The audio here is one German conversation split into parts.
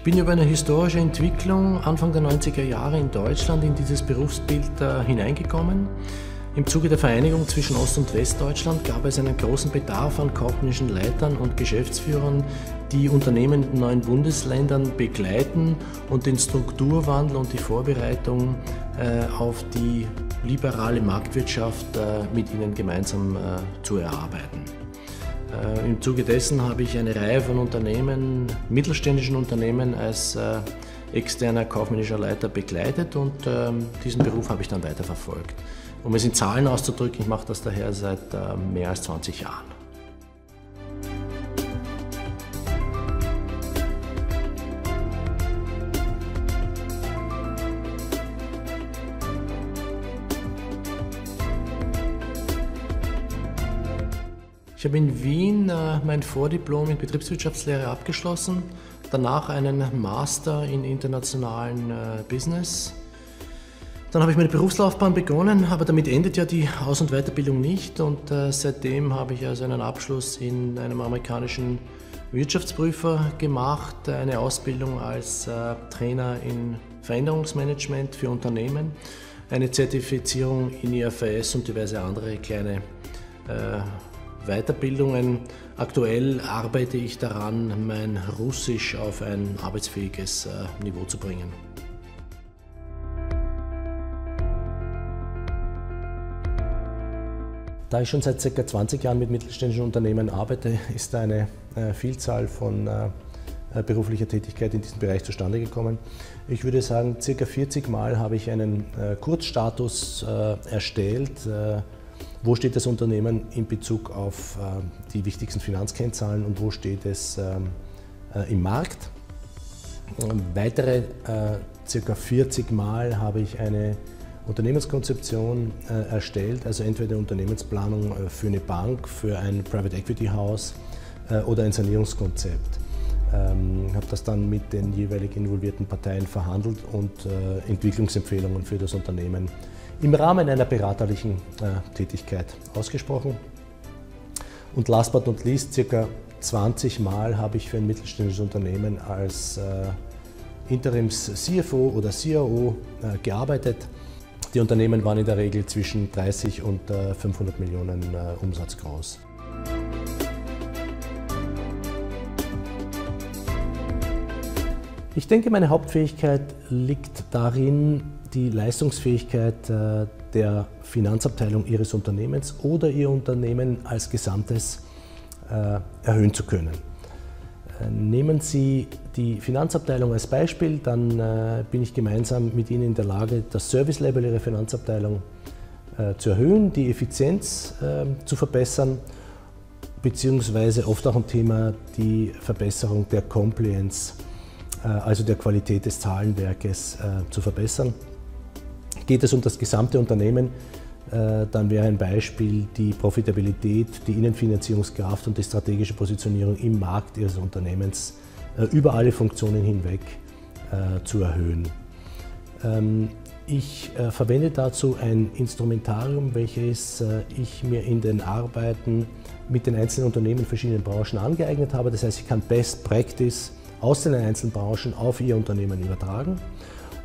bin über eine historische Entwicklung Anfang der 90er Jahre in Deutschland in dieses Berufsbild hineingekommen. Im Zuge der Vereinigung zwischen Ost- und Westdeutschland gab es einen großen Bedarf an kaufmännischen Leitern und Geschäftsführern, die Unternehmen in den neuen Bundesländern begleiten und den Strukturwandel und die Vorbereitung auf die liberale Marktwirtschaft mit ihnen gemeinsam zu erarbeiten. Im Zuge dessen habe ich eine Reihe von Unternehmen, mittelständischen Unternehmen als externer kaufmännischer Leiter begleitet und diesen Beruf habe ich dann weiterverfolgt. Um es in Zahlen auszudrücken, ich mache das daher seit mehr als 20 Jahren. Ich habe in Wien mein Vordiplom in Betriebswirtschaftslehre abgeschlossen, danach einen Master in internationalen Business. Dann habe ich meine Berufslaufbahn begonnen, aber damit endet ja die Aus- und Weiterbildung nicht und seitdem habe ich also einen Abschluss in einem amerikanischen Wirtschaftsprüfer gemacht, eine Ausbildung als Trainer in Veränderungsmanagement für Unternehmen, eine Zertifizierung in IFRS und diverse andere kleine Weiterbildungen. Aktuell arbeite ich daran, mein Russisch auf ein arbeitsfähiges Niveau zu bringen. Da ich schon seit ca. 20 Jahren mit mittelständischen Unternehmen arbeite, ist eine Vielzahl von beruflicher Tätigkeit in diesem Bereich zustande gekommen. Ich würde sagen, ca. 40 Mal habe ich einen Kurzstatus erstellt. Wo steht das Unternehmen in Bezug auf die wichtigsten Finanzkennzahlen und wo steht es im Markt? Weitere ca. 40 Mal habe ich eine Unternehmenskonzeption erstellt, also entweder eine Unternehmensplanung für eine Bank, für ein Private Equity House oder ein Sanierungskonzept. Habe das dann mit den jeweilig involvierten Parteien verhandelt und Entwicklungsempfehlungen für das Unternehmen im Rahmen einer beraterlichen Tätigkeit ausgesprochen. Und last but not least, ca. 20 Mal habe ich für ein mittelständisches Unternehmen als Interims-CFO oder COO gearbeitet. Die Unternehmen waren in der Regel zwischen 30 und 500 Millionen Umsatz groß. Ich denke, meine Hauptfähigkeit liegt darin, die Leistungsfähigkeit der Finanzabteilung Ihres Unternehmens oder Ihr Unternehmen als Gesamtes erhöhen zu können. Nehmen Sie die Finanzabteilung als Beispiel, dann bin ich gemeinsam mit Ihnen in der Lage, das Service-Level Ihrer Finanzabteilung zu erhöhen, die Effizienz zu verbessern, beziehungsweise oft auch ein Thema die Verbesserung der Compliance, also der Qualität des Zahlenwerkes zu verbessern. Geht es um das gesamte Unternehmen, dann wäre ein Beispiel die Profitabilität, die Innenfinanzierungskraft und die strategische Positionierung im Markt Ihres Unternehmens über alle Funktionen hinweg zu erhöhen. Ich verwende dazu ein Instrumentarium, welches ich mir in den Arbeiten mit den einzelnen Unternehmen in verschiedenen Branchen angeeignet habe. Das heißt, ich kann Best Practice aus den einzelnen Branchen auf Ihr Unternehmen übertragen.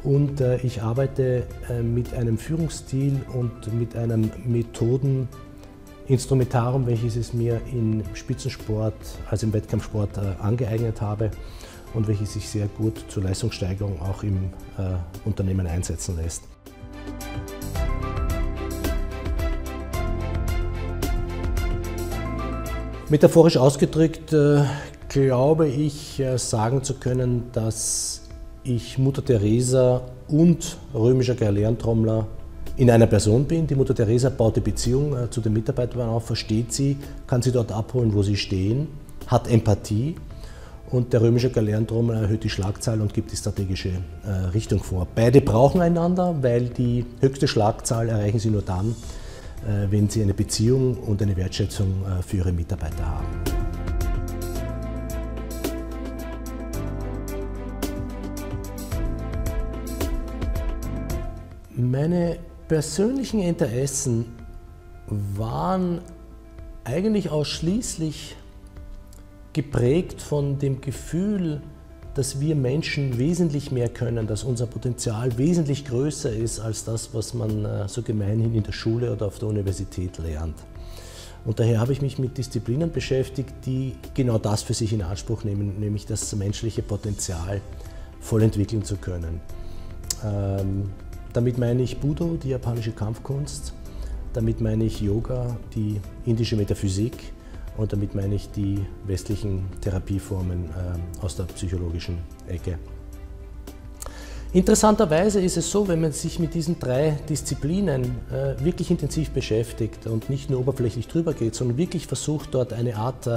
Und ich arbeite mit einem Führungsstil und mit einem Methodeninstrumentarium, welches es mir im Spitzensport, also im Wettkampfsport angeeignet habe und welches sich sehr gut zur Leistungssteigerung auch im Unternehmen einsetzen lässt. Metaphorisch ausgedrückt glaube ich, sagen zu können, dass ich Mutter Teresa und römischer Galeerentrommler in einer Person bin. Die Mutter Teresa baut die Beziehung zu den Mitarbeitern auf, versteht sie, kann sie dort abholen, wo sie stehen, hat Empathie und der römische Galeerentrommler erhöht die Schlagzahl und gibt die strategische Richtung vor. Beide brauchen einander, weil die höchste Schlagzahl erreichen sie nur dann, wenn sie eine Beziehung und eine Wertschätzung für ihre Mitarbeiter haben. Meine persönlichen Interessen waren eigentlich ausschließlich geprägt von dem Gefühl, dass wir Menschen wesentlich mehr können, dass unser Potenzial wesentlich größer ist als das, was man so gemeinhin in der Schule oder auf der Universität lernt. Und daher habe ich mich mit Disziplinen beschäftigt, die genau das für sich in Anspruch nehmen, nämlich das menschliche Potenzial voll entwickeln zu können. Damit meine ich Budo, die japanische Kampfkunst, damit meine ich Yoga, die indische Metaphysik, und damit meine ich die westlichen Therapieformen aus der psychologischen Ecke. Interessanterweise ist es so, wenn man sich mit diesen 3 Disziplinen wirklich intensiv beschäftigt und nicht nur oberflächlich drüber geht, sondern wirklich versucht, dort eine Art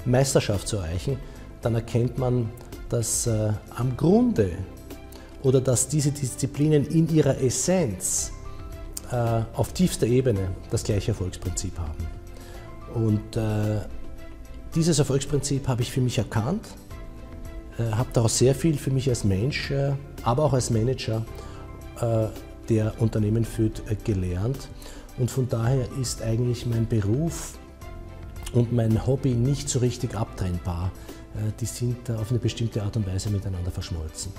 Meisterschaft zu erreichen, dann erkennt man, dass am Grunde oder dass diese Disziplinen in ihrer Essenz auf tiefster Ebene das gleiche Erfolgsprinzip haben. Und dieses Erfolgsprinzip habe ich für mich erkannt, habe daraus sehr viel für mich als Mensch, aber auch als Manager, der Unternehmen führt, gelernt. Und von daher ist eigentlich mein Beruf und mein Hobby nicht so richtig abtrennbar. Die sind auf eine bestimmte Art und Weise miteinander verschmolzen.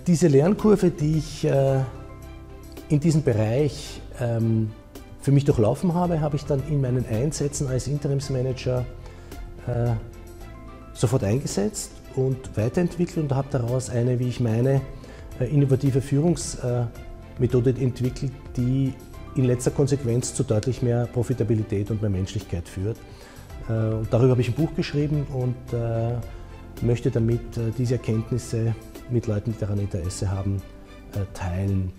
Diese Lernkurve, die ich in diesem Bereich für mich durchlaufen habe, habe ich dann in meinen Einsätzen als Interimsmanager sofort eingesetzt und weiterentwickelt und habe daraus eine, wie ich meine, innovative Führungsmethode entwickelt, die in letzter Konsequenz zu deutlich mehr Profitabilität und mehr Menschlichkeit führt. Und darüber habe ich ein Buch geschrieben und möchte damit diese Erkenntnisse mit Leuten, die daran Interesse haben, teilen.